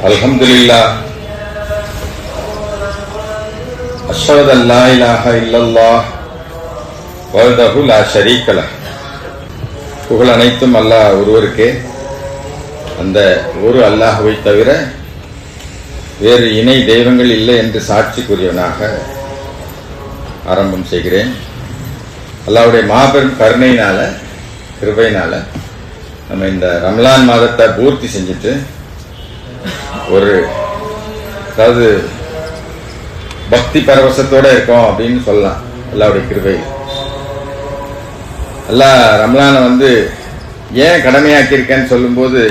அல்ஹம்துலில்லாஹ் அஷ்ஹது அன் லா இலாஹ இல்லல்லாஹ் வஹ்தஹு லா ஷரீக லஹ். புகழ் அனைத்தும் அல்லாஹ் ஒருவருக்கே. அந்த ஒரு அல்லாஹ்வை தவிர வேறு இணை தெய்வங்கள் இல்லை என்று சாட்சி கூறியவனாக ஆரம்பம் செய்கிறேன். அல்லாஹ்வுடைய மாபெரும் கருணையினால, கிருபையினால நம்ம இந்த ரமலான் மாதத்தை பூர்த்தி செஞ்சுட்டு அதாவது பக்தி பரவசத்தோட இருக்கோம் அப்படின்னு சொல்லலாம். அல்லாஹ்வுடைய கிருபை. அல்லாஹ் ரமலானை ஏன் கடமையாக்கியிருக்கேன்னு சொல்லும்போது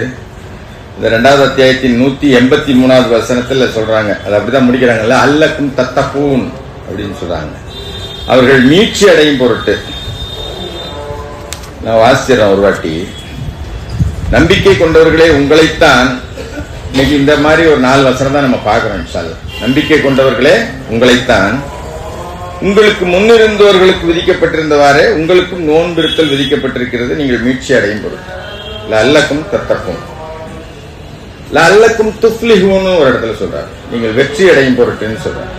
இந்த 2வது அத்தியாயத்தின் 183வது வசனத்தில் சொல்றாங்க. அது அப்படிதான் முடிக்கிறாங்கல்ல, அல்லக்கும் தத்தகூன் அப்படின்னு சொல்றாங்க. அவர்கள் மீட்சி அடையும் பொருட்டு. நான் வாசிக்கிறேன் ஒரு வாட்டி. நம்பிக்கை கொண்டவர்களே உங்களைத்தான், இன்னைக்கு இந்த மாதிரி ஒரு 4 வசனம் தான் நம்ம பார்க்கிறோம். இன்ஷா அல்லாஹ். நம்பிக்கை கொண்டவர்களே உங்களைத்தான், உங்களுக்கு முன்னிருந்தவர்களுக்கு விதிக்கப்பட்டிருந்தவாறே உங்களுக்கும் நோன்பிருத்தல் விதிக்கப்பட்டிருக்கிறது, நீங்கள் மீட்சி அடையும் பொருட்டு. லஅல்லக்கும் தத்தக்கும், லஅல்லக்கும் துஃப்லிஹூன் ஒரு இடத்துல சொல்றாரு, நீங்கள் வெற்றி அடையும் பொருட்டுன்னு சொல்றாரு.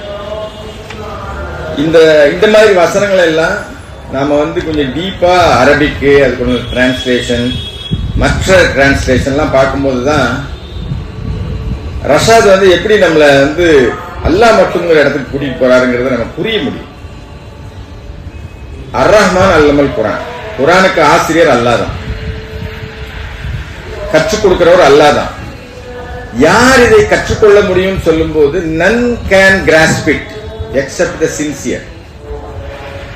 இந்த மாதிரி வசனங்கள் எல்லாம் நாம கொஞ்சம் டீப்பா அரபிக்கு, அது கொஞ்சம் டிரான்ஸ்லேஷன், மற்ற டிரான்ஸ்லேஷன்லாம் பார்க்கும்போது தான் ரஷாத் எப்படி நம்மளை அல்லாஹ் மட்டும்ங்கிற இடத்துக்கு கூட்டிட்டு போறாருங்கிறத நம்ம புரிய முடியும். அர் ரஹ்மான் அல்லமல் குரான், குரானுக்கு ஆசிரியர் அல்லாஹ் தான், கற்றுக் கொடுக்கிறவர் அல்லாஹ் தான். யார் இதை கற்றுக்கொள்ள முடியும் சொல்லும் போது none can grasp it except the sincere.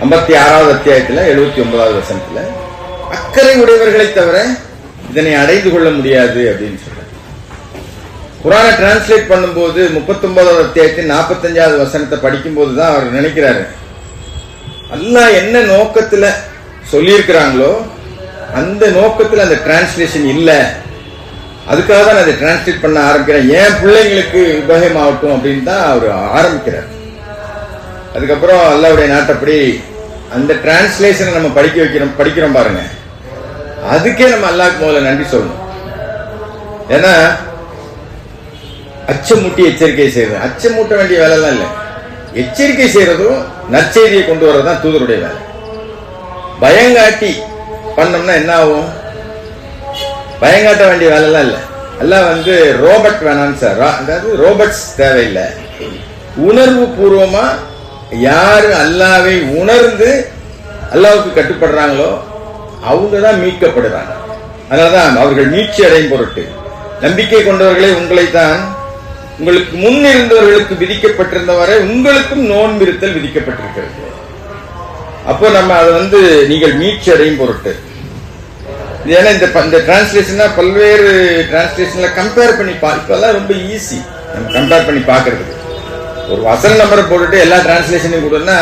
56வது அத்தியாயத்தில் 79வது வசனத்துல அக்கறை உடையவர்களை தவிர இதனை அடைந்து கொள்ள முடியாது அப்படின்னு சொல்றாங்க. குரானை டிரான்ஸ்லேட் பண்ணும்போது 39வது அத்தியாயத்தின் 45வது வசனத்தை படிக்கும் போதுதான் அவர் நினைக்கிறாரு, அல்லாஹ் என்ன நோக்கத்துல சொல்லியிருக்கிறாங்களோ அந்த நோக்கத்துல அந்த டிரான்ஸ்லேஷன் இல்ல, அதுக்காக தான் அதை டிரான்ஸ்லேட் பண்ண ஆரம்பிக்கிறேன், என் பிள்ளைங்களுக்கு உபயோகம் ஆகட்டும் அப்படின்னு தான் அவர் ஆரம்பிக்கிறார். அதுக்கப்புறம் அல்லாஹ்வுடைய நாட்டப்படி அந்த டிரான்ஸ்லேஷனை நம்ம படிக்கிறோம் பாருங்க, அதுக்கே நம்ம அல்லாஹ்க்கு முதல்ல நன்றி சொல்லணும். ஏன்னா அச்சமூட்டி எச்சரிக்கை செய்யறது, அச்சமூட்ட வேண்டிய வேலை எல்லாம் இல்லை, எச்சரிக்கை செய்யறதும் நற்செய்தியை கொண்டு வர்றதுதான் தூதருடைய வேலை. பயங்காட்டி பண்ணோம்னா என்ன ஆகும்? பயங்காட்ட வேண்டிய வேலை எல்லாம் இல்லை. எல்லாம் ரோபோட் வேணாம் சார், அதாவது ரோபோட்ஸ் தேவையில்லை. உணர்வு பூர்வமா யாரு அல்லாஹ்வை உணர்ந்து அல்லாஹ்வுக்கு கட்டுப்படுறாங்களோ அவங்க தான் மீட்கப்படுறாங்க. அதனாலதான் அவர்கள் மீட்சி அடையும் பொருட்டு. நம்பிக்கை கொண்டவர்களே உங்களைத்தான், உங்களுக்கு முன் இருந்தவர்களுக்கு விதிக்கப்பட்டிருந்தவரை உங்களுக்கும் நோன்பிருத்தல் விதிக்கப்பட்டிருக்கிறது. அப்போ நம்ம அதை நீங்கள் மீட்சி அடையும் பொருட்டு. ஏன்னா இந்த டிரான்ஸ்லேஷன் பல்வேறு டிரான்ஸ்லேஷன்ல கம்பேர் பண்ணி இப்பெல்லாம் ரொம்ப ஈஸி நம்ம கம்பேர் பண்ணி பார்க்கறதுக்கு. ஒரு வசன நம்பரை போட்டுட்டு எல்லா டிரான்ஸ்லேஷனையும் கொடுன்னா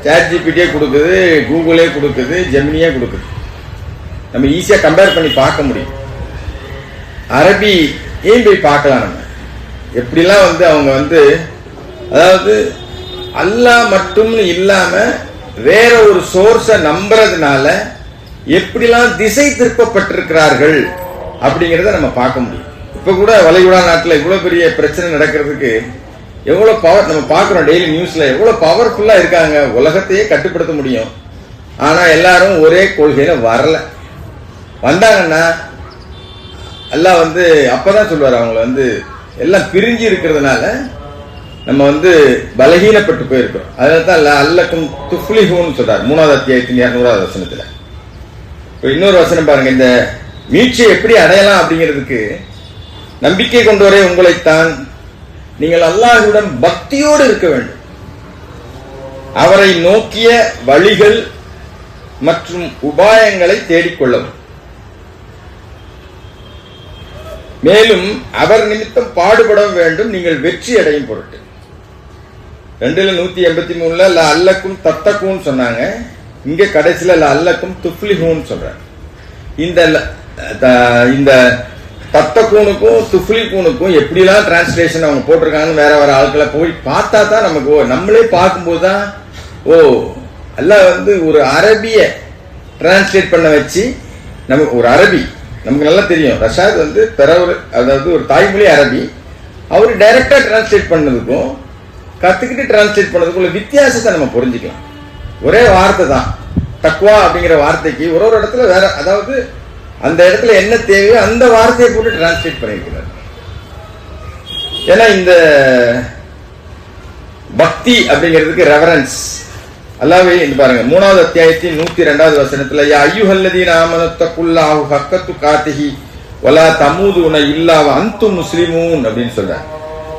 சாட் ஜிபிடியே கொடுக்குது, கூகுளே கொடுக்குது, ஜெமினியே கொடுக்குது. நம்ம ஈஸியா கம்பேர் பண்ணி பார்க்க முடியும். அரபி ஏன் போய் பார்க்கலாம், நம்ம எப்படிலாம் அவங்க அதாவது அல்லாஹ் மட்டும் இல்லாம வேற ஒரு சோர்ஸ நம்புறதுனால எப்படிலாம் திசை திருப்பப்பட்டிருக்கிறார்கள் அப்படிங்கறத நம்ம பார்க்க முடியும். இப்ப கூட வளைகுடா நாட்டுல இவ்வளவு பெரிய பிரச்சனை நடக்கிறதுக்கு எவ்வளவு பவர் நம்ம பார்க்கிறோம். டெய்லி நியூஸ்ல எவ்வளவு பவர்ஃபுல்லா இருக்காங்க, உலகத்தையே கட்டுப்படுத்த முடியும். ஆனா எல்லாரும் ஒரே கொள்கையில வரல. வந்தாங்கன்னா அல்லாஹ் அப்பதான் சொல்லுவார், அவங்க எல்லாம் பிரிஞ்சு இருக்கிறதுனால நம்ம பலகீனப்பட்டு போயிருக்கிறோம். அதனால்தான் அல்லக்கும் துஃப்லிஹூன் சொல்றாரு 3வது அத்தியாயத்தின் 200வது வசனத்துல. இப்ப இன்னொரு வசனம் பாருங்க, இந்த மீட்சியை எப்படி அடையலாம் அப்படிங்கிறதுக்கு, நம்பிக்கை கொண்டவரே உங்களைத்தான், நீங்கள் அல்லாஹ்வுடன் பக்தியோடு இருக்க வேண்டும், அவரை நோக்கிய வழிகள் மற்றும் உபாயங்களை தேடிக்கொள்ளவும், மேலும் அவர் நிமித்தம் பாடுபட வேண்டும், நீங்கள் வெற்றி அடையும் பொருட்டு. 183ல அல்லக்கும் தத்தக்கும் சொன்னாங்க, இங்க கடைசியில அல்லக்கும் துஃப்லிஹூன் சொல்றாங்க. இந்த தத்தக்கூனுக்கும் துஃப்லிகூனுக்கும் எப்படிலாம் டிரான்ஸ்லேஷன் அவங்க போட்டிருக்காங்கன்னு வேற வேற ஆட்களை போய் பார்த்தா தான் நமக்கு, நம்மளே பார்க்கும்போது தான் அல்லாஹ் ஒரு அரபிய டிரான்ஸ்லேட் பண்ண வச்சு நமக்கு ஒரு அரபி நமக்கு நல்லா தெரியும். ரஷாத் வந்து அதாவது ஒரு தாய்மொழி அரபி. அவர் டைரக்டா டிரான்ஸ்லேட் பண்ணதுக்கும் கத்துக்கிட்டு டிரான்ஸ்லேட் பண்ணதுக்குள்ள வித்தியாசத்தை நம்ம புரிஞ்சுக்கலாம். ஒரே வார்த்தை தான் தக்வா அப்படிங்கிற வார்த்தைக்கு ஒரு இடத்துல வேற, அதாவது அந்த இடத்துல என்ன தேவையோ அந்த வார்த்தையை போட்டு டிரான்ஸ்லேட் பண்ணியிருக்கிறார். ஏன்னா இந்த பக்தி அப்படிங்கிறதுக்கு ரெவரன்ஸ் அல்லாவே இந்த பாருங்க 3வது அத்தியாயத்தின் 102வது வசனத்துல யா அய்யுஹல்லதீன ஆமனு தக்குல்லாஹு ஹக்க துகாத்திஹி வலா தமூதுன இல்லா வ அன்தும் முஸ்லிமூன் அப்படின்னு சொல்றார்.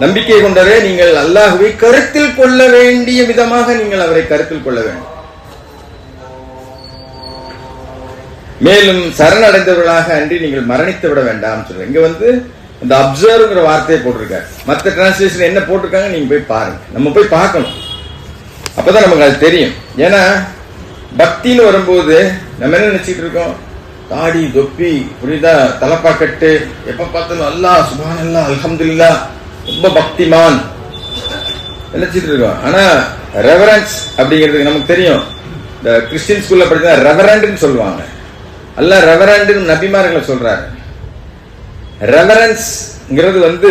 நம்பிக்கை கொண்டவரே, நீங்கள் அல்லாஹ்வை கருத்தில் கொள்ள வேண்டிய விதமாக நீங்கள் அவரை கருத்தில் கொள்ள வேண்டும். மேலும் சரணடைந்தவர்களாக அன்றி நீங்கள் மரணித்து விட வேண்டாம் சொல்றேன். இங்க வந்து இந்த அப்சர்வ்ங்கிற வார்த்தையை போட்டிருக்காரு. மற்ற டிரான்ஸ்லேஷன் என்ன போட்டிருக்காங்க நீங்க போய் பாருங்க. நம்ம போய் பார்க்கணும், அப்பதான் நமக்கு அது தெரியும். ஏன்னா பக்தின்னு வரும்போது நம்ம என்ன நினைச்சிட்டு இருக்கோம், தாடி தொப்பி புரியுதா, தலப்பாக்கட்டு, எப்ப பார்த்தாலும் அல்லாஹ் சுப்ஹானல்லாஹ் அல்ஹம்துலில்லாஹ் ரொம்ப பக்திமான் நினைச்சிட்டு இருக்கோம். ஆனா ரெவரன்ஸ் அப்படிங்கிறதுக்கு நமக்கு தெரியும். இந்த கிறிஸ்டியன் ஸ்கூல்ல படிச்சா ரெவரண்ட்னு சொல்லுவாங்க. அல்லாஹ் ரெவரண்ட் நபிமார்களை சொல்றாரு. ரெவரன்ஸ்ங்கிறது வந்து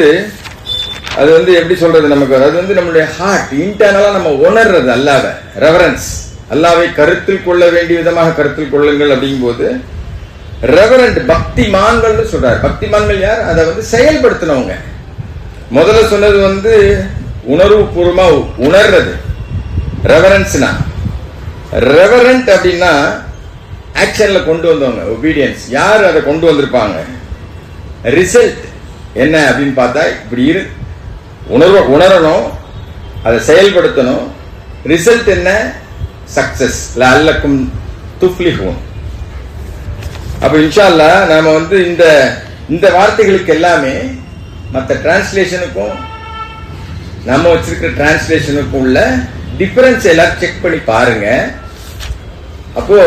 அது வந்து எப்படி சொல்றது, நமக்கு அது வந்து நம்மளுடைய ஹார்ட் இன்டர்னலா நம்ம உணர்றது அல்லாஹ்வை. ரெவரன்ஸ் அல்லாஹ்வை கருத்தில் கொள்ள வேண்டிய விதமாக கருத்தில் கொள்ளுங்கள் அப்படிங்கும் போது ரெவரண்ட் பக்திமான்கள் சொல்றாரு. பக்திமான்கள் யார்? அதை வந்து செயல்படுத்தினவங்க. முதல்ல சொன்னது வந்து உணர்வு பூர்வமா உணர்றது ரெவரன்ஸ்னா. ரெவரண்ட் அப்படின்னா ஆக்ஷன்ல கொண்டு வந்தவங்க, ஒபீடியன்ஸ். யார் அதை கொண்டு வந்திருப்பாங்க? ரிசல்ட் என்ன அப்படின்னு பார்த்தா இப்படி உணரணும், அதை செயல்படுத்தணும். ரிசல்ட் என்ன? சக்சஸ். லஅல்லக்கும் துஃப்லிஹூன். அப்ப இன்ஷா அல்லாஹ் நாம வந்து இந்த வார்த்தைகளுக்கு எல்லாமே மற்ற டிரான்ஸ்லேஷனுக்கும் நம்ம வச்சிருக்கிற டிரான்ஸ்லேஷனுக்கும் உள்ள டிஃபரன்ஸ் எல்லாரும் செக் பண்ணி பாருங்க. அப்போ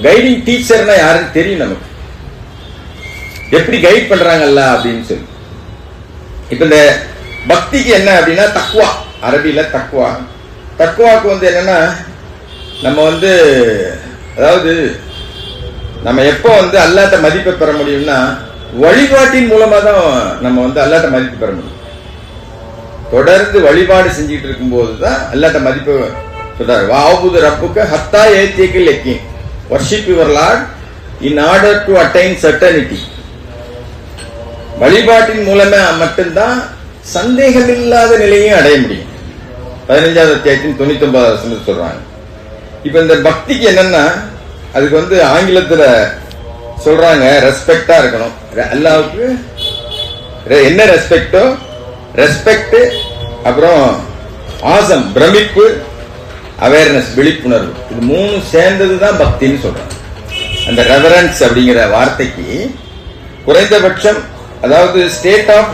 கைடிங் டீச்சர்னா யாருன்னு தெரியும் நமக்கு, எப்படி கைட் பண்றாங்கல்ல அப்படின்னு சொல்லி. இப்ப இந்த பக்திக்கு என்ன அப்படின்னா தக்வா, அரபியில தக்வா. தக்வாக்கு வந்து என்னன்னா நம்ம வந்து அதாவது நம்ம எப்போ வந்து அல்லாஹ்ட்ட மதிப்பை பெற முடியும்னா வழிபாட்டின் மூலமா தான் நம்ம வந்து அல்லாஹ்ட்ட மதிப்பு பெற முடியும். தொடர்ந்து வழிபாடு செஞ்சுட்டு இருக்கும் போதுதான் அல்லாஹ்ட்ட மதிப்பு சொல்றாரு. வாவுது ரப்புக்க ஹத்தா ஏத்தியக்கில் லெக்கின், worship your Lord in order to attain certainty. வழிபாட்டின் மூலமே மட்டும்தான் சந்தேகம் இல்லாத நிலையும் அடைய முடியும். 15வது அத்தியாயத்தின் 99வது வசனத்துல சொல்றாங்க. இப்ப இந்த பக்திக்கு என்னன்னா அதுக்கு வந்து ஆங்கிலத்துல சொல்றாங்க ரெஸ்பெக்டா இருக்கணும். அல்லாஹ்வுக்கு என்ன ரெஸ்பெக்டோ, ரெஸ்பெக்ட், அப்புறம் ஆசம் பிரமிப்பு, அவேர்னஸ் விழிப்புணர்வு, இது 3 சேர்ந்ததுதான் பக்தின்னு சொல்றாங்க. அந்த ரெவரன்ஸ் அப்படிங்கிற வார்த்தைக்கு குறைந்தபட்சம் அதாவது ஸ்டேட் ஆஃப்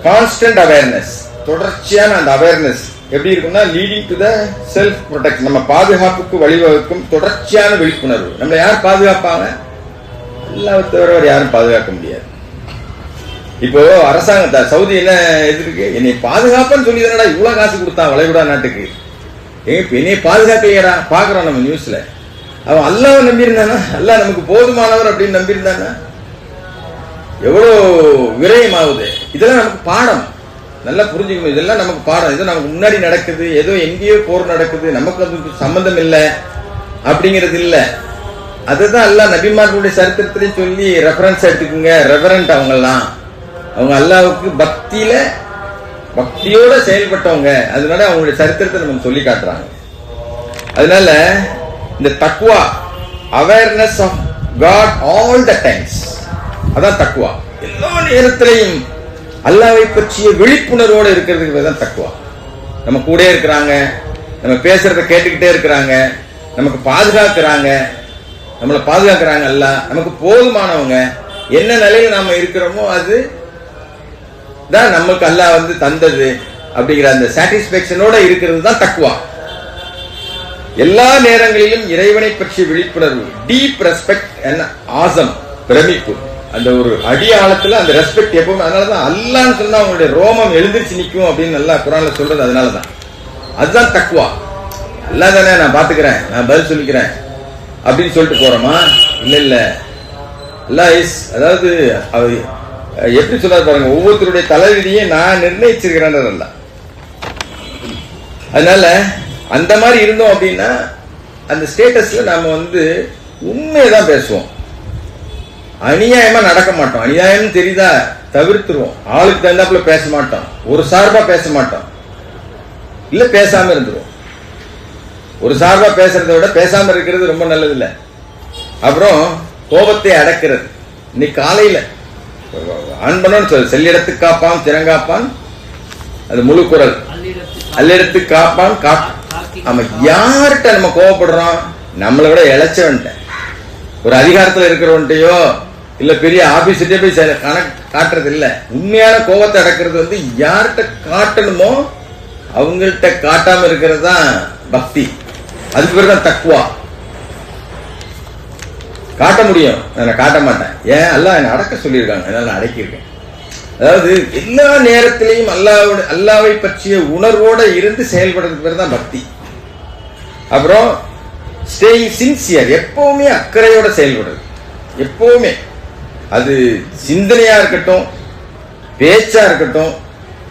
கான்ஸ்டன்ட் அவேர்னஸ், தொடர்ச்சியான அந்த அவேர்னஸ் எப்படி இருக்கும்னா leading to the self protection, நம்ம பாதுகாப்புக்கு வழிவகுக்கும் தொடர்ச்சியான விழிப்புணர்வு. நம்மளை யார் பாதுகாப்பாங்க? அல்லாஹ்வை தவிர யாரும் பாதுகாக்க முடியாது. இப்போ அரசாங்கத்தை சவுதி என்ன எதிர்க்கு, என்னை பாதுகாப்புன்னு சொல்லி தானடா இவ்வளவு காசு கொடுத்தான் வளைகுடா நாட்டுக்கு, என்னை பாதுகாக்கலையடா பாக்குறோம் நம்ம நியூஸ்ல. அவன் அல்லாஹ்வை நம்பி இருந்தானா, அல்லாஹ் நமக்கு போதுமானவர் அப்படின்னு நம்பி இருந்தானா எவ்வளவு விரயம் ஆகுது. இதெல்லாம் நமக்கு பாடம், நல்லா புரிஞ்சுக்கணும். இதெல்லாம் நமக்கு பாடம். இது நமக்கு முன்னாடி நடக்குது, ஏதோ எங்கேயோ போர் நடக்குது, நமக்கு அதுக்கு சம்பந்தம் இல்லை அப்படிங்கிறது இல்ல. அதுதான் அல்லாஹ் நபிமார்களுடைய சரித்திரத்திலையும் சொல்லி ரெஃபரன்ஸ் எடுத்துக்கோங்க. ரெவரண்ட் அவங்கெல்லாம், அவங்க அல்லாஹ்வுக்கு பக்தியோட செயல்பட்டவங்க. அதனால அவங்களுடைய சரித்திரத்தை நமக்கு சொல்லி காட்டுறாங்க. அதனால இந்த தக்வா, awareness of God all the times, அதான் தக்வா. எல்லா நேரத்திலையும் அல்லாஹ்வை பற்றிய விழிப்புணர்வோடு இருக்கிறதுக்கு தான் தக்வா. நம்ம கூட இருக்கிறாங்க, நம்ம பேசுறத கேட்டுக்கிட்டே இருக்கிறாங்க, நமக்கு பாதுகாக்கிறாங்க, நம்மளை பாதுகாக்கிறாங்க. அல்லாஹ் நமக்கு போதுமானவங்க. என்ன நிலையில நாம இருக்கிறோமோ அது தான் நமக்கு அல்லாஹ் வந்து தந்தது அப்படிங்கிற அந்த சாட்டிஸ்பேக்ஷனோட இருக்கிறது தான் தக்வா. எல்லா நேரங்களிலும் இறைவனை பற்றிய விழிப்புணர்வு, டீப் ரெஸ்பெக்ட் அண்ட் ஆசம், பிரமிப்பு, அந்த ஒரு அடியாளத்துல அந்த ரெஸ்பெக்ட் எப்பவுமே. அதனாலதான் அல்லாஹ்னு சொன்னா அவங்களுடைய ரோமம் எழுந்திருச்சு நிற்கும் அப்படின்னு நல்லா குர்ஆன்ல சொல்றது. அதனாலதான் அதுதான் தக்வா. அல்லாஹ் தானே நான் பாத்துக்கிறேன், நான் பதில் சொல்லிக்கிறேன் அப்படின்னு சொல்லிட்டு போறோமா? இல்ல இல்ல, அதாவது எப்படி சொல்றாரு பாருங்க, ஒவ்வொருத்தருடைய தலைவிதியை நான் நிர்ணயிச்சிருக்கிறேன் அல்ல. அதனால அந்த மாதிரி இருந்தோம் அப்படின்னா அந்த ஸ்டேட்டஸ்ல நாம உண்மையதான் பேசுவோம், அநியாயமா நடக்க மாட்டோம். அநியாயம் தெரியுதா தவிர்த்துருவோம், ஆளுக்கு தகுந்தாப்புல பேச மாட்டோம், ஒரு சார்பா பேச மாட்டோம், இல்ல பேசாம இருந்துருவோம். ஒரு சார்பா பேசுறதை விட பேசாம இருக்கிறது ரொம்ப நல்லது இல்ல. அப்புறம் கோபத்தை அடக்கிறது. இன்னைக்கு காலையில ஆண்பனு செல்லிடத்து காப்பான் திறங்காப்பான், அது முழு குரல், அல்லிடத்து காப்பான் ஆமா. யார்கிட்ட நம்ம கோவப்படுறோம்? நம்மளை விட இழைச்சவன்ட்ட, ஒரு அதிகாரத்துல இருக்கிறவன்ட்டையோ இல்ல பெரிய ஆபீஸ்கிட்டே போய் காட்டுறது இல்ல. உண்மையான கோபத்தை அடக்கிறது யார்கிட்ட காட்டணுமோ அவங்கள்ட்ட காட்டாம இருக்கிறது தான் பக்தி. அதுக்கு பேர் தான் தக்குவா. காட்ட முடியும், நான் காட்ட மாட்டேன். ஏன்? அல்லாஹ் என்ன அடக்க சொல்லியிருக்காங்க, அதனால நான் அடக்கியிருக்கேன். அதாவது எல்லா நேரத்திலையும் அல்லாவை பற்றிய உணர்வோட இருந்து செயல்படுறதுக்கு பேர் தான் பக்தி. அப்புறம் ஸ்டேயிங் சின்சியர், எப்பவுமே அக்கறையோட செயல்படுறது. எப்பவுமே அது சிந்தனையா இருக்கட்டும், பேச்சா இருக்கட்டும்,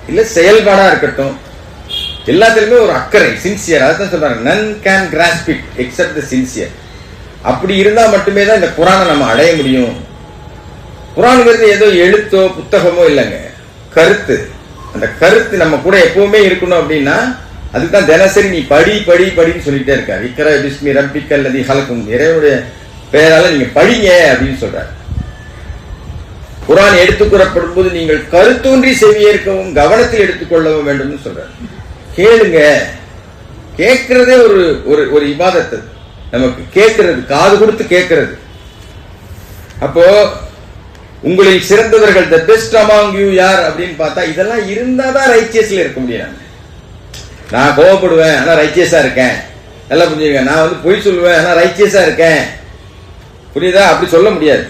இல்ல செயல்பாடா இருக்கட்டும், எல்லாத்திலுமே ஒரு அக்கறை, சின்சியர். அதான் சொல்றாங்க, none can grasp it except the sincere. அப்படி இருந்தா மட்டுமே தான் இந்த குரானை நம்ம அடைய முடியும். குரானுங்கிறது ஏதோ எழுத்தோ புத்தகமோ இல்லைங்க, கருத்து. அந்த கருத்து நம்ம கூட எப்பவுமே இருக்கணும். அப்படின்னா அதுதான் தினசரி நீ படி படி படின்னு சொல்லிட்டே இருக்க. விக்ர பிஸ்மி ரப்பிக்கல் லதி ஹலக்கும், இறைவனுடைய பெயரால நீங்க படிங்க அப்படின்னு சொல்றாரு. குரான் எடுத்துக்கூறப்படும் போது நீங்கள் கருத்தூன்றி செவியேற்கவும் கவனத்தில் எடுத்துக்கொள்ளவும் வேண்டும் சொல்றாரு. கேளுங்க. கேட்கிறதே ஒரு இபாதத்து. நமக்கு கேட்கிறது, காது கொடுத்து கேட்கிறது. அப்போ உங்களில் சிறந்தவர்கள், தி பெஸ்ட் அமாங் யூ யார் அப்படின்னு பார்த்தா இதெல்லாம் இருந்தாதான் ரைச்சியஸ்ல இருக்க முடியும். நான் கோவப்படுவேன் ஆனா ரைச்சியஸா இருக்கேன், நல்லா புரிஞ்சுங்க. நான் பொய் சொல்லுவேன் ஆனா ரைச்சியஸா இருக்கேன், புரியுதா? அப்படி சொல்ல முடியாது.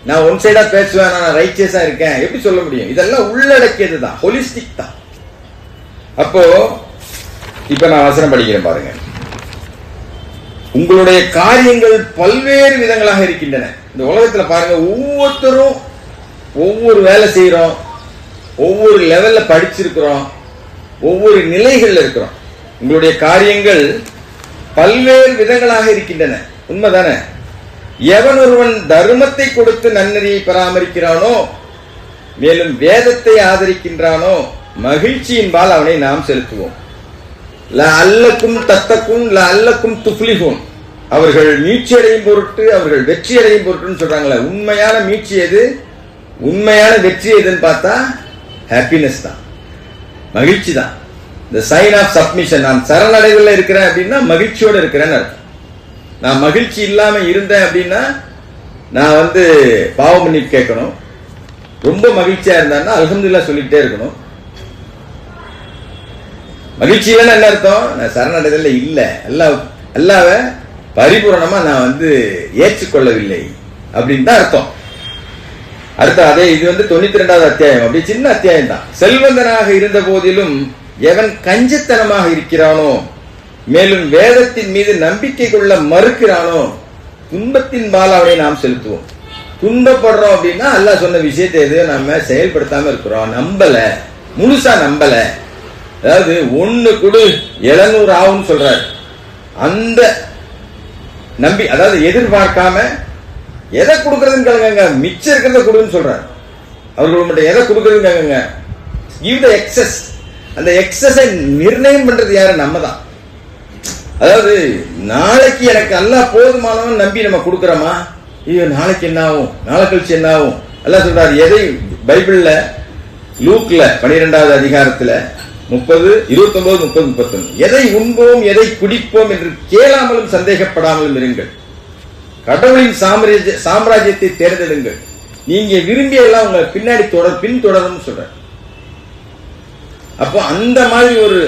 நான் ஒன் சைடா பேசுவேன் நான் ரைச்சியஸா இருக்கேன், எப்படி சொல்ல முடியும்? இதெல்லாம் உள்ளடக்கியது தான், ஹோலிஸ்டிக் தான். அப்போ இப்ப நான் வசனம் படிக்கிறேன் பாருங்க. உங்களுடைய காரியங்கள் பல்வேறு விதங்களாக இருக்கின்றன. இந்த உலகத்துல பாருங்க, ஒவ்வொருத்தரும் ஒவ்வொரு வேலை செய்யறோம், ஒவ்வொரு லெவல்ல படிச்சிருக்கிறோம், ஒவ்வொரு நிலைகள்ல இருக்கிறோம். உங்களுடைய காரியங்கள் பல்வேறு விதங்களாக இருக்கின்றன. உண்மைதானே? எவன் ஒருவன் தர்மத்தை கொடுத்து நன்னறியை பராமரிக்கிறானோ, மேலும் வேதத்தை ஆதரிக்கின்றானோ, மகிழ்ச்சியின்பால் அவனை நாம் செலுத்துவோம். லஅல்லக்கும் தத்தக்கும் லஅல்லக்கும் துஃப்லிஹூன், அவர்கள் மீட்சி அடையும் பொருட்டு, அவர்கள் வெற்றி அடையும் பொருட்டுன்னு சொல்றாங்களே. உண்மையான மீட்சி எது, உண்மையான வெற்றி எதுன்னு பார்த்தா ஹாப்பினஸ் தான், மகிழ்ச்சி தான். இந்த சைன் ஆஃப் சப்மிஷன். நான் சரணடைவில் இருக்கிறேன் அப்படின்னா மகிழ்ச்சியோட இருக்கிறேன்னு அர்த்தம். நான் மகிழ்ச்சி இல்லாம இருந்தேன் அப்படின்னா நான் பாவ மன்னிப்பு கேட்கணும். ரொம்ப மகிழ்ச்சியா இருந்தான்னா அல்ஹம்துலில்லாஹ் சொல்லிக்கிட்டே இருக்கணும். மகிழ்ச்சி இல்லைன்னா என்ன அர்த்தம்? நான் சரணடைதல இல்ல, அல்லாஹ்வை பரிபூரணமா நான் ஏற்றுக்கொள்ளவில்லை அப்படின்னு தான் அர்த்தம். அடுத்த அதே இது 92வது அத்தியாயம், அப்படி சின்ன அத்தியாயம் தான். செல்வந்தனாக இருந்த போதிலும் எவன் கஞ்சத்தனமாக இருக்கிறானோ, மேலும் வேதத்தின் மீது நம்பிக்கை கொள்ள மறுக்கிறானோ, துன்பத்தின் பால் அவனை நாம் செலுத்துவோம். துன்பப்படுறோம் அப்படின்னா அல்லாஹ் சொன்ன விஷயத்தை எதையோ நம்ம செயல்படுத்தாம இருக்கிறோம், நம்பல, முழுசா நம்பல. அதாவது 1 கொடு 700 ஆகும்னு சொல்றாரு. அந்த நம்பி, அதாவது எதிர்பார்க்காம எதை கொடுக்கறதுன்னு கேளுங்க, மிச்சம் இருக்கிறத கொடுன்னு சொல்றாரு. அவர்கள் மட்டும் எதை கொடுக்கறதுன்னு கேளுங்க, கிவ் த எக்ஸஸ். அந்த எக்ஸஸை நிர்ணயம் பண்றது யாரு? நம்ம தான். அதாவது நாளைக்கு எனக்கு அல்லாஹ் போதுமானவன் நம்பி நம்ம கொடுக்கறோமா? ஐயோ நாளைக்கு என்ன ஆகும், நாளை கழிச்சு என்ன ஆகும்? அல்லாஹ் சொல்றாரு. எதை பைபிள்ல லூக்ல 12வது அதிகாரத்துல 30, 29, 30, 31, எதை உண்போம் எதை குடிப்போம் என்று கேளாமலும் சந்தேகப்படாமலும் இருங்கள். கடவுளின் சாம்ராஜ்யத்தை தேர்ந்தெடுங்கள். நீங்க விரும்பிய எல்லாம் உங்களை பின்னாடி பின்தொடரும் சொல்ற. அப்போ அந்த மாதிரி ஒரு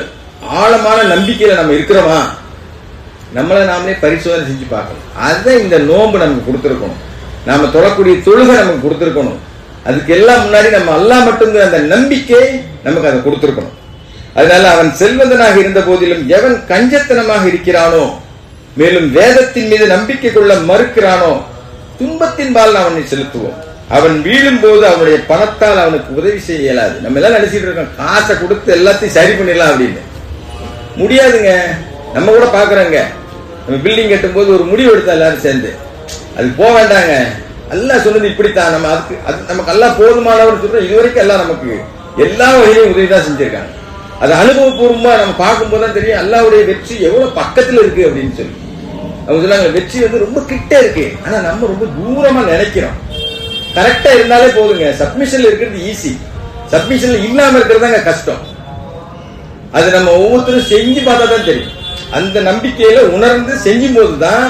ஆழமான நம்பிக்கையில நம்ம இருக்கிறோமா? நம்மளை நாமளே பரிசோதனை செஞ்சு பார்க்கணும். அதை இந்த நோன்பு நமக்கு கொடுத்திருக்கணும். நாம தொழக்கூடிய தொழுகை நமக்கு கொடுத்திருக்கணும். அதுக்கு எல்லாம் முன்னாடி நம்ம அல்லாஹ் மட்டும்ங்கிற அந்த நம்பிக்கை நமக்கு அதை கொடுத்திருக்கணும். அதனால அவன் செல்வந்தனாக இருந்த போதிலும் எவன் கஞ்சத்தனமாக இருக்கிறானோ, மேலும் வேதத்தின் மீது நம்பிக்கை கொள்ள மறுக்கிறானோ, துன்பத்தின் பால் அவனை செலுத்துவோம். அவன் வீழும் போது அவனுடைய பணத்தால் அவனுக்கு உதவி செய்ய இயலாது. நம்ம எல்லாம் நினைச்சிட்டு இருக்கோம் காசை கொடுத்து எல்லாத்தையும் சரி பண்ணிடலாம் அப்படின்னு. முடியாதுங்க. நம்ம கூட பாக்குறோங்க, நம்ம பில்டிங் கட்டும் போது ஒரு முடிவு எடுத்தா எல்லாரும் சேர்ந்து அதுக்கு போக வேண்டாங்க, அல்லாஹ் சொன்னது இப்படித்தான், நம்ம அதுக்கு நமக்கு எல்லாம் போதுமானவர் சொல்றோம். இதுவரைக்கும் எல்லாம் நமக்கு எல்லா வகையிலும் உதவி தான் செஞ்சிருக்காங்க. அது அனுபவபூர்வமா நம்ம பார்க்கும்போது தான் தெரியும் அல்லாஹ்வுடைய வெற்றி எவ்வளவு பக்கத்துல இருக்கு அப்படின்னு சொல்லி. அவங்க சொன்னாங்க வெற்றி வந்து ரொம்ப கிட்ட இருக்கு, ஆனா நம்ம ரொம்ப தூரமா நினைக்கிறோம். கரெக்டா இருந்தாலே போதுங்க. சப்மிஷன்ல இருக்கிறது ஈஸி, சப்மிஷன்ல இல்லாம இருக்கிறதாங்க கஷ்டம். அது நம்ம ஒவ்வொருத்தரும் செஞ்சு பார்த்தா தான் தெரியும். அந்த நம்பிக்கையில உணர்ந்து செஞ்சும் போதுதான்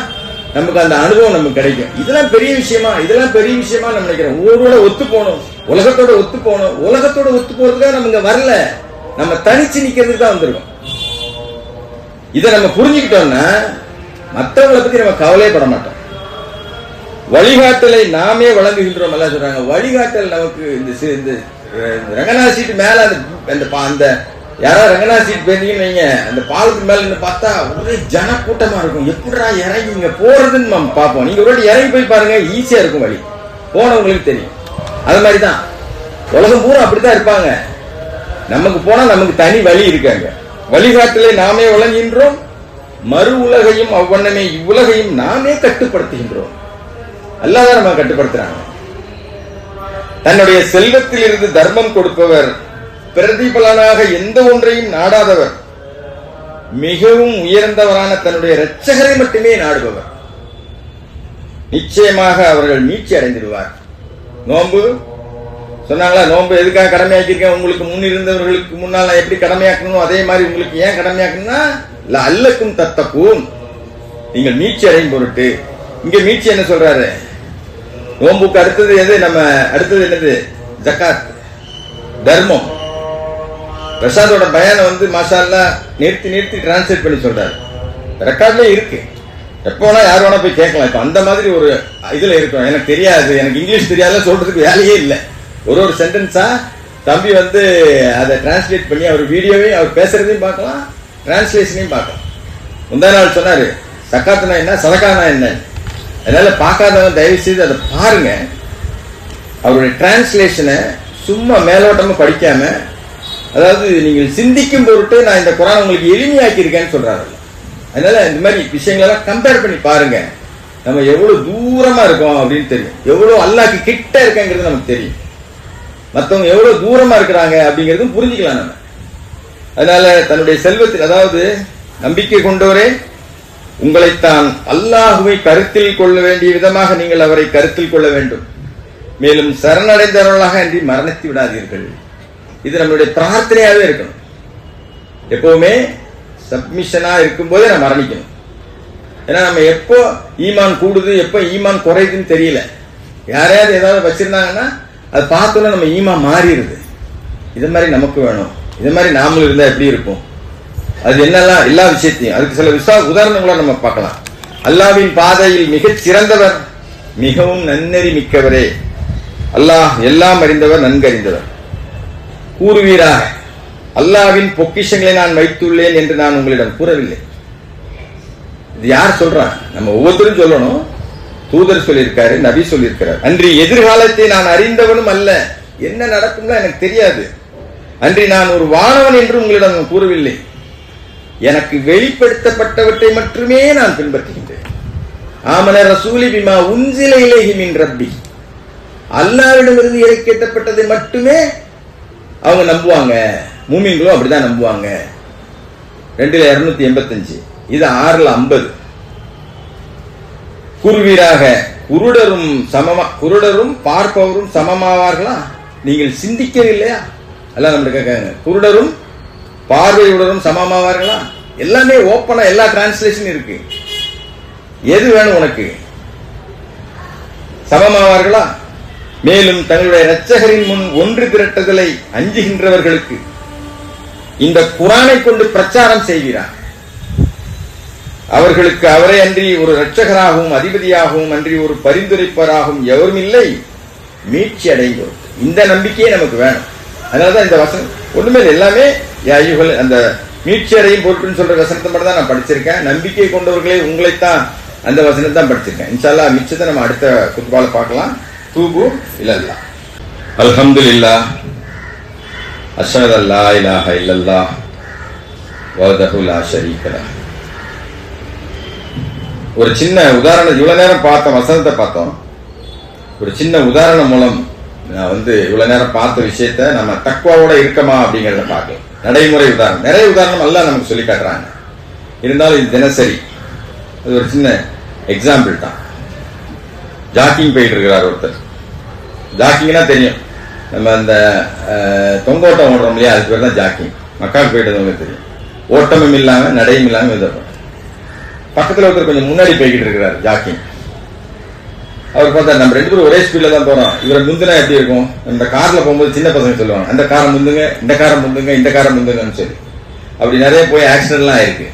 நமக்கு அந்த அனுபவம் நமக்கு கிடைக்கும். இதெல்லாம் பெரிய விஷயமா நம்ம நினைக்கிறோம். ஊரோட ஒத்து போகணும், உலகத்தோட ஒத்து போகணும். உலகத்தோட ஒத்து போறதுக்காக நம்ம இங்க வரல, நம்ம தனிச்சு நிக்கிறதுக்கு தான் வந்திருக்கோம். இதை நம்ம புரிஞ்சுக்கிட்டோம்னா மற்றவங்களை பத்தி நம்ம கவலைப்பட மாட்டோம். வழிகாட்டலை நாமே வழங்குகின்றோம் எல்லாம் சொல்றாங்க. வழிகாட்டல் நமக்கு இந்த ரங்கநாத சீட்டு மேல அந்த யாராவது ரங்கநாத சீட் போயிருந்தீங்கன்னு வைங்க, அந்த பாலத்துக்கு மேல இருந்து பார்த்தா ஒரே ஜன கூட்டமா இருக்கும். எப்படிடா இறங்கி இங்க போறதுன்னு நம்ம பார்ப்போம். நீங்க ஒரு இறங்கி போய் பாருங்க, ஈஸியா இருக்கும் வழி, போனவங்களுக்கு தெரியும். அது மாதிரிதான் உலகம் பூரா அப்படித்தான் இருப்பாங்க. நமக்கு போனா நமக்கு தனி வழி இருக்காங்க. வழிகாட்டலை நாமே வழங்குகின்றோம், மறு உலகையும் அவ்வண்ணமே இவ்வுலகையும் நாமே கட்டுப்படுத்துகின்றோம். அல்லாஹ் நம்ம கட்டுப்படுத்துறாங்க. தன்னுடைய செல்வத்தில் இருந்து தர்மம் கொடுப்பவர், பிரதிபலனாக எந்த ஒன்றையும் நாடாதவர், மிகவும் உயர்ந்தவரான தன்னுடைய இரட்சகரை மட்டுமே நாடுபவர். நிச்சயமாக அவர்கள் மீட்சி அடைந்திடுவார். நோன்பு சொன்னாங்களா, நோன்பு எதுக்காக கடமையாக்கியிருக்கேன், உங்களுக்கு முன் இருந்தவர்களுக்கு முன்னால் நான் எப்படி கடமையாக்கணும் அதே மாதிரி உங்களுக்கு ஏன் கடமையாக்கணும்னா அல்லக்கும் தத்தக்கும், நீங்கள் மீட்சி அடையும் பொருட்டு. இங்க மீட்சி என்ன சொல்றாரு, நோன்புக்கு அடுத்தது எது, நம்ம அடுத்தது என்னது, ஜக்காத், தர்மம். பிரசாதோட பயானை வந்து மாஷா அல்லாஹ் நிறுத்தி டிரான்ஸ்லேட் பண்ணி சொல்றாரு. ரெக்கார்ட்ல இருக்கு, எப்போ வேணா யார் வேணா போய் கேட்கலாம். இப்ப அந்த மாதிரி ஒரு இதுல இருக்கும். எனக்கு தெரியாது, எனக்கு இங்கிலீஷ் தெரியாத சொல்றதுக்கு வேலையே இல்லை. ஒரு சென்டென்ஸா தம்பி வந்து அதை டிரான்ஸ்லேட் பண்ணி அவர் வீடியோவையும் அவர் பேசுறதையும் பார்க்கலாம், டிரான்ஸ்லேஷனையும் பார்க்கலாம். முந்தா நாள் சொன்னாரு சக்காத்துனா என்ன, சதக்கானா என்ன. அதனால பார்க்காதவங்க தயவு செய்து அதை பாருங்க. அவருடைய டிரான்ஸ்லேஷனை சும்மா மேலோட்டமா படிக்காம, அதாவது நீங்கள் சிந்திக்கும் பொருட்டு நான் இந்த குர்ஆன் உங்களுக்கு எளிமையாக்கி இருக்கேன்னு சொல்றாரு. அதனால இந்த மாதிரி விஷயங்களெல்லாம் கம்பேர் பண்ணி பாருங்க, நம்ம எவ்வளவு தூரமா இருக்கோம் அப்படின்னு தெரியும், எவ்வளவு அல்லாஹ்க்கு கிட்ட இருக்கங்கிறது நமக்கு தெரியும், மற்றவங்க எவ்வளவு தூரமா இருக்கிறாங்க அப்படிங்கறதும் புரிஞ்சுக்கலாம் நம்ம. அதனால தன்னுடைய செல்வத்தில், அதாவது நம்பிக்கை கொண்டவரே, உங்களைத்தான் அல்லாஹுவை கருத்தில் கொள்ள வேண்டிய விதமாக நீங்கள் அவரை கருத்தில் கொள்ள வேண்டும். மேலும் சரணடைந்தவர்களாக அன்றி மரணித்து விடாதீர்கள். இது நம்மளுடைய பிரார்த்தனையாவே இருக்கணும். எப்பவுமே சப்மிஷனா இருக்கும் போதே நம்ம மரணிக்கணும். ஏன்னா நம்ம எப்போ ஈமான் கூடுது எப்போ ஈமான் குறையுதுன்னு தெரியல. யாரையாவது ஏதாவது வச்சிருந்தாங்கன்னா அது பார்த்தோன்னா நம்ம ஈமான் மாறிடுது. இது மாதிரி நமக்கு வேணும், இது மாதிரி நாமளும் இருந்தா எப்படி இருக்கும், அது என்னெல்லாம் எல்லா விஷயத்தையும் அதுக்கு சில உதாரணங்களை நம்ம பார்க்கலாம். அல்லாஹ்வின் பாதையில் மிகச் சிறந்தவர், மிகவும் நன்னெறி மிக்கவரே. அல்லாஹ் எல்லாம் அறிந்தவர், நன்கறிந்தவர். கூறுவீராக, அல்லாஹ்வின் பொக்கிஷங்களை நான் வைத்துள்ளேன் என்று நான் உங்களிடம் கூறவில்லை. இது யார் சொல்றான், நம்ம ஒவ்வொருத்தரும் சொல்லணும். தூதர் சொல்லியிருக்காரு, நபி சொல்லியிருக்கிறார். அன்றி எதிர்காலத்தை நான் அறிந்தவனும் அல்ல, என்ன நடக்கும்னா எனக்கு தெரியாது. அன்றி நான் ஒரு வானவன் என்று உங்களிடம் கூறவில்லை. எனக்கு வெளிப்படுத்தப்பட்டவற்றை மட்டுமே நான் பின்பற்றுகின்றேன். ஆமன ரசூலி பிமா உன்சில இலைஹி மின் ரப்பி, அல்லாஹ்விடமிருந்து இறக்கப்பட்டதை மட்டுமே அவங்க நம்புவாங்க. மூமின்களும் அப்படிதான் நம்புவாங்க. 2:285, இது 6:50. கூறுவீராக, குருடரும் பார்ப்பவரும் சமமாவார்களா? நீங்கள் சிந்திக்கவில்லையா? எல்லாம் நம்ம கேட்காங்க. குருடரும் பார்வையுடரும் சமமாவார்களா? எல்லாமே ஓப்பனா எல்லா டிரான்ஸ்லேஷன் இருக்கு. எது வேணும் உனக்கு? சமமாவார்களா? மேலும் தங்களுடைய இரட்சகரின் முன் ஒன்று திரட்டுதலை அஞ்சுகின்றவர்களுக்கு இந்த குர்ஆனை கொண்டு பிரச்சாரம் செய்கிறார். அவர்களுக்கு அவரை அன்றி ஒரு இரட்சகராகவும் அதிபதியாகவும் அன்றி ஒரு பரிந்துரைப்பராகவும் எவரும் இல்லை, மீட்சி அடைந்தோர். இந்த நம்பிக்கையே நமக்கு வேணும். அதனாலதான் இந்த வசனம் ஒண்ணுமே எல்லாமே அந்த மீட்சி அடையும் பொருட்கள் சொல்ற வசனத்தை மட்டும் தான் நான் படிச்சிருக்கேன். நம்பிக்கை கொண்டவர்களே, உங்களைத்தான் அந்த வசனத்தை தான் படிச்சிருக்கேன். இன்ஷா அல்லாஹ் மிச்சத்தை நம்ம அடுத்த குத்பால பார்க்கலாம். தூபு இலல்லாஹ். அல்ஹம்துலில்லாஹ் அஷ்ஹது அல்லா இலாஹ இல்லல்லாஹ் வஹ்தஹு லா ஷரீக லஹ். ஒரு சின்ன உதாரணம், இவ்வளவு நேரம் பார்த்த வசனத்தை பார்த்தோம். ஒரு சின்ன உதாரணம் மூலம் நான் இவ்வளவு நேரம் பார்த்த விஷயத்த நம்ம தக்வாவோட இருக்கமா அப்படிங்கறத பார்க்கலாம். நடைமுறை உதாரணம், நிறைய உதாரணம் எல்லாம் நமக்கு சொல்லி காட்டுறாங்க. இருந்தாலும் இது தினசரி, அது ஒரு சின்ன எக்ஸாம்பிள் தான். ஜாக்கிங் போயிட்டு இருக்கிறார் ஒருத்தர். ஜாக்கிங்னா தெரியும், நம்ம அந்த தொங்கோட்டம் ஓடுறோம் இல்லையா, அதுக்கு பேர் தான் ஜாக்கிங். மக்காவுக்கு போயிட்டவங்க தெரியும். ஓட்டமும் இல்லாம நடையும் இல்லாம விதப்படும். பக்கத்துல ஒருத்தர் கொஞ்சம் முன்னாடி போய்கிட்டு இருக்கிறார் ஜாக்கிங். அவர் பார்த்தா நம்ம 2 பேரும் ஒரே ஸ்பீட்ல தான் போறோம். இவரை முந்தினா எப்படி இருக்கும்? இந்த கார்ல போகும்போது சின்ன பசங்க சொல்லுவாங்க, அந்த காரை முந்துங்க, இந்த காரை முந்துங்க, இந்த காரை முந்துங்கன்னு சொல்லி. அப்படி நிறைய போய் ஆக்சிடென்ட்லாம் ஆயிருக்கு.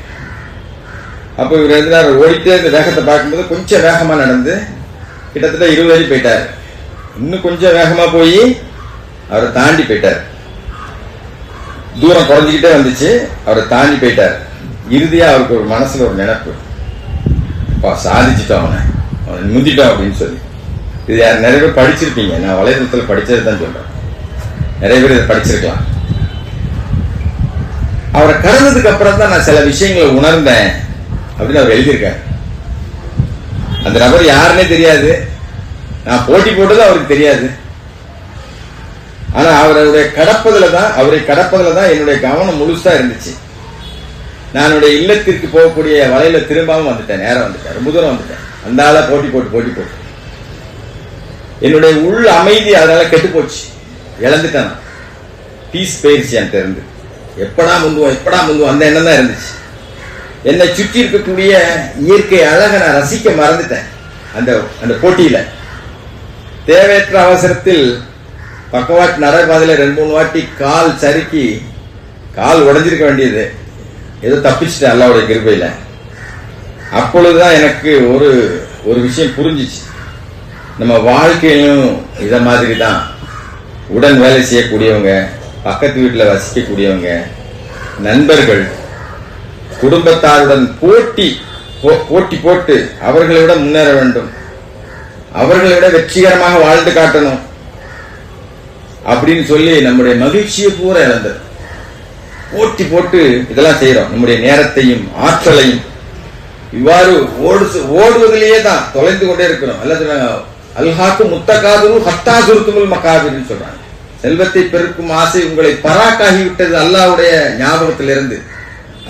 அப்போ இவர் எதிராக ஓடிட்டே இந்த வேகத்தை பார்க்கும்போது கொஞ்சம் வேகமா நடந்து கிட்டத்தட்ட 20 அடி போயிட்டாரு. இன்னும் கொஞ்சம் வேகமா போய் அவரை தாண்டி போயிட்டார். தூரம் குறைஞ்சிக்கிட்டே வந்துச்சு, அவரை தாண்டி போயிட்டார். இறுதியா அவருக்கு ஒரு மனசுல ஒரு நினைப்பு, சாதிச்சுட்டோம், அவனை முந்திட்டோம் அப்படின்னு சொல்லி. இது நிறைய பேர் படிச்சிருப்பீங்க, நான் வலைதளத்தில் படிச்சது தான் சொல்றேன். நிறைய பேர் இதை படிச்சிருக்கலாம். அவரை கடந்ததுக்கு அப்புறம் தான் நான் சில விஷயங்களை உணர்ந்தேன் அப்படின்னு அவர் எழுதியிருக்காரு. அந்த நபர் யாருன்னே தெரியாது, நான் போட்டி போட்டது அவருக்கு தெரியாது. ஆனா அவரை கடப்பதுல தான் என்னுடைய கவனம் முழுசா இருந்துச்சு. நான் என்னுடைய இல்லத்திற்கு போகக்கூடிய வலையில திரும்பாம வந்துட்டேன், நேரம் வந்துட்டேன், ரொம்ப தூரம் வந்துட்டேன். அந்த ஆள போட்டி போட்டு என்னுடைய உள் அமைதி அதனால கெட்டு போச்சு, இழந்துட்டேன். பீஸ் போயிருச்சு என்கிட்ட இருந்து. எப்படா முந்துவோம் அந்த எண்ணம் தான் இருந்துச்சு. என்னை சுற்றி இருக்கக்கூடிய இயற்கை அழகை நான் ரசிக்க மறந்துட்டேன் அந்த போட்டியில. தேவையற்ற அவசரத்தில் பக்கவாட்டு நடைபாதையில 2-3 வாட்டி கால் சறுக்கி கால் உடைஞ்சிருக்க வேண்டியது, ஏதோ தப்பிச்சுட்டேன் அல்லாஹ்வுடைய கிருபையில. அப்பொழுதுதான் எனக்கு ஒரு விஷயம் புரிஞ்சிச்சு. நம்ம வாழ்க்கையிலும் இத மாதிரி தான். உடன் வேலை செய்யக்கூடியவங்க, பக்கத்து வீட்டில் வசிக்கக்கூடியவங்க, நண்பர்கள், குடும்பத்தாருடன் போட்டி போட்டு அவர்களை விட முன்னேற வேண்டும், அவர்களை விட வெற்றிகரமாக வாழ்ந்து காட்டணும் அப்படின்னு சொல்லி நம்முடைய மகிழ்ச்சியை பூரா இழந்தது. போட்டி போட்டு இதெல்லாம் செய்யறோம். நம்முடைய நேரத்தையும் ஆற்றலையும் இவ்வாறு ஓடுவதிலேயே தான் தொலைந்து கொண்டே இருக்கிறோம். அல்ல சொல்றாங்க, அல்ஹாக்கு முத்தகாதுரு ஹத்தா சுருத்துமுல் மகாபிர்னு சொல்றாங்க. செல்வத்தை பெருக்கும் ஆசை உங்களை பராக்காகி விட்டது அல்லாஹ்வுடைய ஞாபகத்திலிருந்து.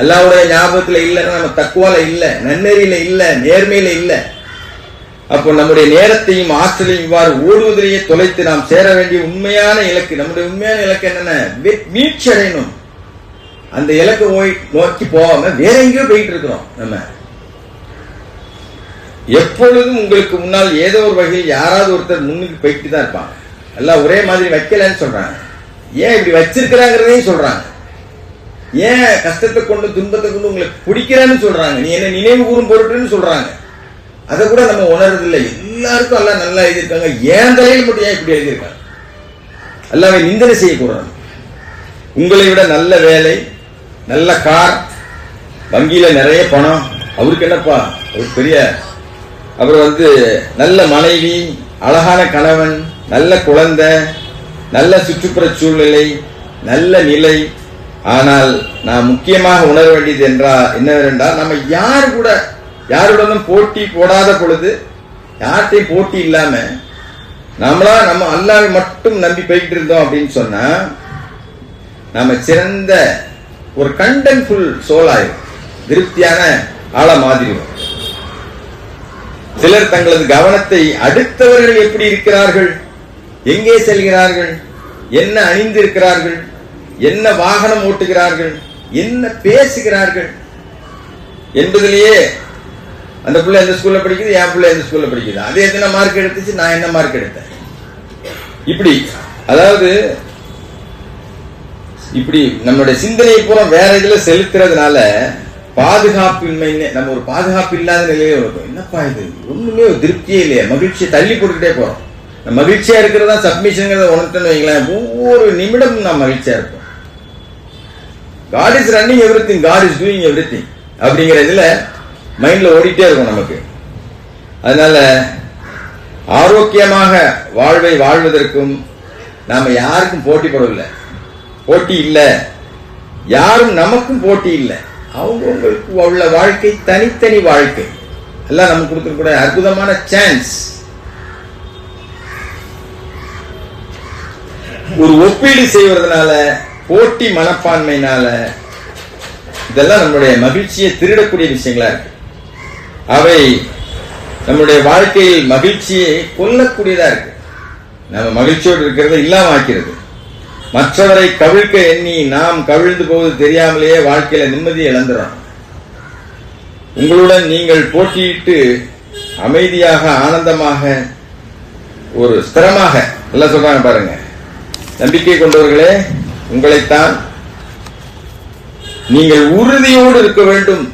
அல்லாஹ்வுடைய ஞாபகத்துல இல்லைன்னா நம்ம தக்குவால இல்ல, நன்னெறியில இல்ல, நேர்மையில இல்ல. அப்போ நம்முடைய நேரத்தையும் ஆற்றலையும் இவ்வாறு ஓடுவதிலேயே தொலைத்து நாம் சேர வேண்டிய உண்மையான இலக்கு, நம்முடைய உண்மையான இலக்கு என்னன்னா மீட்சி அடையணும். அந்த இலக்கு நோக்கி போகாம வேற எங்கேயோ போயிட்டு இருக்கிறோம். நம்ம எப்பொழுதும் உங்களுக்கு முன்னால் ஏதோ ஒரு வகையில் யாராவது ஒருத்தர் முன்னுக்கு போயிட்டு தான் இருப்பாங்க. எல்லாம் ஒரே மாதிரி வைக்கலன்னு சொல்றாங்க. ஏன் இப்படி வச்சிருக்கிறாங்கிறதையும் சொல்றாங்க. ஏன் கஷ்டத்தை கொண்டு துன்பத்தை கொண்டு உங்களுக்கு பிடிக்கிறேன்னு சொல்றாங்க. நீ என்ன நினைவு கூறும் பொருட்டுன்னு சொல்றாங்க. அதை கூட நம்ம உணர்றதில்லை. எல்லாருக்கும் எல்லாம் நல்லா எழுதியிருக்காங்க, ஏன் தலையில் மட்டும் ஏன் இப்படி எழுதியிருக்காங்க? அல்லாஹ்வை நிந்தனை செய்யக்கூடாது. உங்களை விட நல்ல வேலை, நல்ல கார், வங்கியில நிறைய பணம், அவருக்கு என்னப்பா, அவருக்கு பெரிய, அப்புறம் நல்ல மனைவி, அழகான கணவன், நல்ல குழந்தை, நல்ல சுற்றுப்புற சூழ்நிலை, நல்ல நிலை. ஆனால் நான் முக்கியமாக உணர வேண்டியது என்னவென்றால், நம்ம யாருடனும் போட்டி போடாத பொழுது, யார்கிட்டையும் போட்டி இல்லாம நம்ம அல்லாஹ்வை மட்டும் நம்பி போய்கிட்டு இருந்தோம் அப்படின்னு சொன்னா நாம சிறந்த ஒரு கண்டென்ட்ஃபுல் சோல் ஆயிரும், திருப்தியான ஆள மாதிரி. சிலர் தங்களது கவனத்தை அடுத்தவர்கள் எப்படி இருக்கிறார்கள், எங்கே செல்கிறார்கள், என்ன அணிந்திருக்கிறார்கள், என்ன வாகனம் ஓட்டுகிறார்கள், என்ன பேசுகிறார்கள் என்பதிலேயே, அந்த பிள்ளை எந்த ஸ்கூல்ல படிக்குது, என் பிள்ளை எந்த ஸ்கூல்ல படிக்குது, அது எத்தனை மார்க் எடுத்துச்சு, நான் என்ன மார்க் எடுத்தேன், இப்படி. அதாவது இப்படி நம்மளுடைய சிந்தனையை பூரா வேற இதுல செலுத்துறதுனால பாதுகாப்பின்மை, நம்ம ஒரு பாதுகாப்பு இல்லாத நிலையே இருக்கும். என்னப்பா இது, ஒண்ணுமே ஒரு திருப்தியே இல்லையா, மகிழ்ச்சியை தள்ளி போட்டுக்கிட்டே போறோம். மகிழ்ச்சியா இருக்கிறதா சப்மிஷன் உணர்த்துன்னு வைங்களேன், ஒவ்வொரு நிமிடமும் நான் மகிழ்ச்சியா இருப்போம். God is running everything, God is doing everything அப்படிங்கிற இதுல மைண்ட்ல ஓடிட்டே இருக்கும் நமக்கு. அதனால ஆரோக்கியமாக வாழ்வை வாழ்வதற்கும் நாம யாருக்கும் போட்டி போடவில்லை, போட்டி இல்லை, யாரும் நமக்கும் போட்டி இல்லை. அவங்களுக்கு உள்ள வாழ்க்கை தனித்தனி வாழ்க்கை. எல்லாம் நமக்கு கொடுத்துருக்கூடிய அற்புதமான சான்ஸ். ஒரு ஒப்பீடு செய்வதனால, போட்டி மனப்பான்மையினால இதெல்லாம் நம்முடைய மகிழ்ச்சியை திருடக்கூடிய விஷயங்களா இருக்கு. அவை நம்முடைய வாழ்க்கையில் மகிழ்ச்சியை கொல்லக்கூடியதா இருக்கு. நம்ம மகிழ்ச்சியோடு இருக்கிறத இல்லாம ஆக்கிறது. மற்றவரை கவிழ்க்க எண்ணி நாம் கவிழ்ந்து போவது தெரியாமலேயே வாழ்க்கையில நிம்மதியை இழந்துறோம். உங்களுடன் நீங்கள் போட்டியிட்டு அமைதியாக ஆனந்தமாக ஒரு ஸ்திரமாக எல்லாம் சொல்றாங்க பாருங்க. நம்பிக்கை கொண்டவர்களே, உங்களைத்தான் நீங்கள் உறுதியோடு இருக்க வேண்டும்,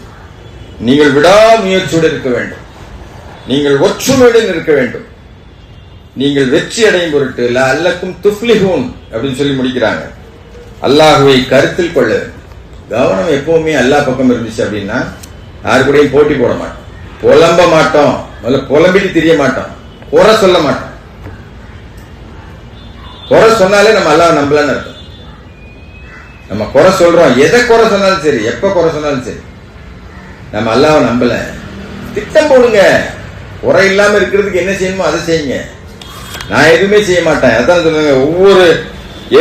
நீங்கள் விடாமுயற்சியோடு இருக்க வேண்டும், நீங்கள் ஒற்றுமையுடன் இருக்க வேண்டும், நீங்கள் வெற்றி அடையும் பொருட்டு அல்லக்கும் துஃப்லிஹூன் அப்படின்னு சொல்லி முடிக்கிறாங்க. அல்லாஹ்வை கருத்தில் கொள்ள கவனம் எப்பவுமே அல்லாஹ் பக்கம் இருந்துச்சு அப்படின்னா யாரு கூடயும் போட்டி போட மாட்டோம், புலம்ப மாட்டோம், புலம்பிட்டு தெரிய மாட்டோம், குறை சொல்ல மாட்டோம். குறை சொன்னாலே நம்ம அல்லாஹ் நம்பலன்னு அர்த்தம். நம்ம குறை சொல்றோம், எதை குறை சொன்னாலும் சரி, எப்ப குறை சொன்னாலும் சரி, நம்ம அல்லாஹ்வை நம்பல. திட்டம் போடுங்க, குறை இல்லாம இருக்கிறதுக்கு என்ன செய்யணுமோ அதை செய்யுங்க. நான் எதுவுமே செய்ய மாட்டேன். அதான் சொல்லுங்க,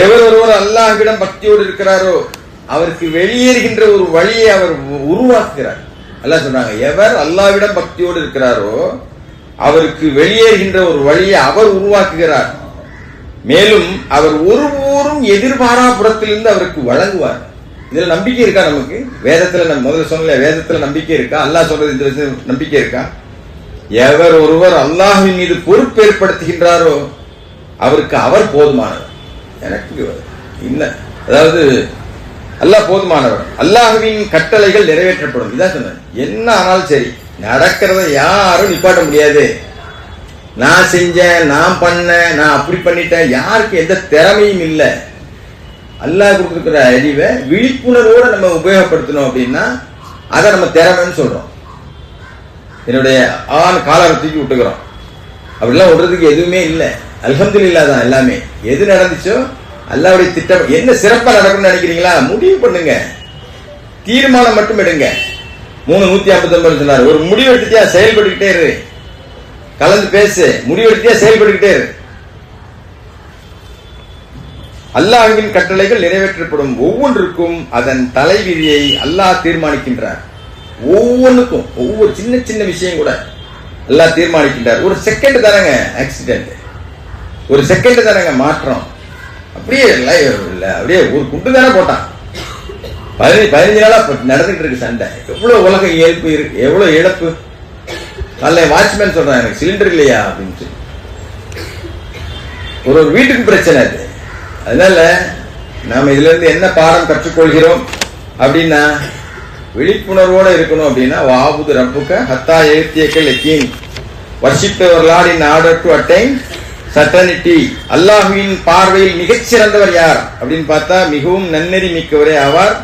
எவர் ஒருவர் அல்லாஹ்விடம் பக்தியோடு இருக்கிறாரோ அவருக்கு வெளியேறுகின்ற ஒரு வழியை அவர் உருவாக்குகிறார். அல்லாஹ் சொல்றாங்க, எவர் அல்லாஹ்விடம் பக்தியோடு இருக்கிறாரோ அவருக்கு வெளியேறுகின்ற ஒரு வழியை அவர் உருவாக்குகிறார். மேலும் அவர் ஒருவரும் எதிர்பாரா புறத்திலிருந்து அவருக்கு வழங்குவார். இதுல நம்பிக்கை இருக்கா நமக்கு? வேதத்துல நம்ம முதல்ல சொன்ன வேதத்துல நம்பிக்கை இருக்கா? அல்லாஹ் சொல்றது இந்த விஷயம் நம்பிக்கை இருக்கா? எவர் ஒருவர் அல்லாஹ்வின் மீது பொறுப்பு ஏற்படுத்துகின்றாரோ அவருக்கு அவர் போதுமானவர். எனக்கு இல்ல, அதாவது அல்லாஹ் போதுமானவர். அல்லாஹ்வின் கட்டளைகள் நிறைவேற்றப்படும். இதான் சொன்னேன். என்ன ஆனாலும் சரி, நடக்கிறத யாரும் நிப்பாட்ட முடியாது. நான் செஞ்சேன், நான் பண்ணேன், நான் அப்படி பண்ணிட்டேன், யாருக்கு எந்த திறமையும் இல்லை. அல்லாஹ் கொடுத்துருக்கிற அறிவை விழிப்புணர்வோட நம்ம உபயோகப்படுத்தணும் அப்படின்னா அதை நம்ம திறமைன்னு சொல்றோம். என்னுடைய காலரை தூக்கி விட்டுக்கிறோம். அப்படிலாம் விடுறதுக்கு எதுவுமே இல்லை. அல்ஹம்துலில்லாஹ் தான் எல்லாமே. எது நடந்துச்சோ அல்லாஹ்வுடைய திட்டம். என்ன சிறப்பா நடக்கும்னு நினைக்கிறீங்களா? முடிவு பண்ணுங்க, தீர்மானம் மட்டும் எடுங்க. 3:159 சொன்னார். ஒரு முடிவு எடுத்துட்டியா செயல்பட்டுக்கிட்டே இரு, கலந்து பேசு, முடிவு எடுத்தியா செயல்பட்டுக்கிட்டே இரு. அல்லாஹ்வின் கட்டளைகள் நிறைவேற்றப்படும். ஒவ்வொன்றுக்கும் அதன் தலைவிதியை அல்லாஹ் தீர்மானிக்கின்றார். ஒவ்வொன்றுக்கும் ஒவ்வொரு சின்ன சின்ன விஷயம் கூட அல்லாஹ் தீர்மானிக்கின்றார். ஒரு செகண்ட் தானங்க ஆக்சிடென்ட், ஒரு செகண்ட் தானங்க மாற்றம். அப்படியே அப்படியே ஒரு குண்டு தானே போட்டான். 15 நாளா நடந்துட்டு இருக்கு சண்டை. எவ்வளவு உலக இயல்பு இருக்கு, எவ்வளவு இழப்பு. நல்ல வாட்ச்மேன் சொல்றான், எனக்கு சிலிண்டர் இல்லையா அப்படின்னு சொல்லி. ஒரு வீட்டுக்கு பிரச்சனை அது. அதனால நாம இதுல இருந்து என்ன பாடம் கற்றுக்கொள்கிறோம் அப்படின்னா, விழிப்புணர்வோட இருக்கணும். அப்படின்னா வாபுது ரப்புக்க ஹத்தா எழுத்தியக்கல் எக்கீன், worship your Lord in order to attain certainty. அல்லாஹ்வின் பார்வையில் மிகச்சிறந்தவர் யார் அப்படின்னு பார்த்தா மிகவும் நன்னெறி மிக்கவரே ஆவார்.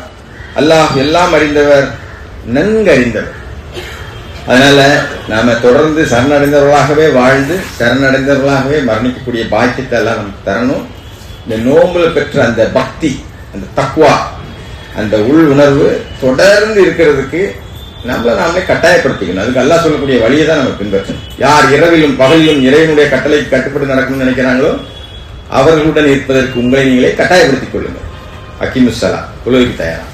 அல்லாஹ் எல்லாம் அறிந்தவர், நன்கு அறிந்தவர். அதனால நாம தொடர்ந்து சரணடைந்தவர்களாகவே வாழ்ந்து சரணடைந்தவர்களாகவே மரணிக்கக்கூடிய பாக்கியத்தை எல்லாம் நமக்கு தரணும். இந்த நோம்புல பெற்ற அந்த பக்தி, அந்த தக்வா, அந்த உள் உணர்வு தொடர்ந்து இருக்கிறதுக்கு நாமளே கட்டாயப்படுத்திக்கணும். அதுக்கு அல்லாஹ் சொல்லக்கூடிய வழியை தான் நம்ம பின்பற்றணும். யார் இரவிலும் பகலிலும் இறைவனுடைய கட்டளைக்கு கட்டுப்பட்டு நடக்கணும்னு நினைக்கிறாங்களோ அவர்களுடன் இருப்பதற்கு உங்களை நீங்களே கட்டாயப்படுத்திக் கொள்ளுங்கள். அக்கீமுஸ்ஸலாம், தொழுகைக்கு தயாரா.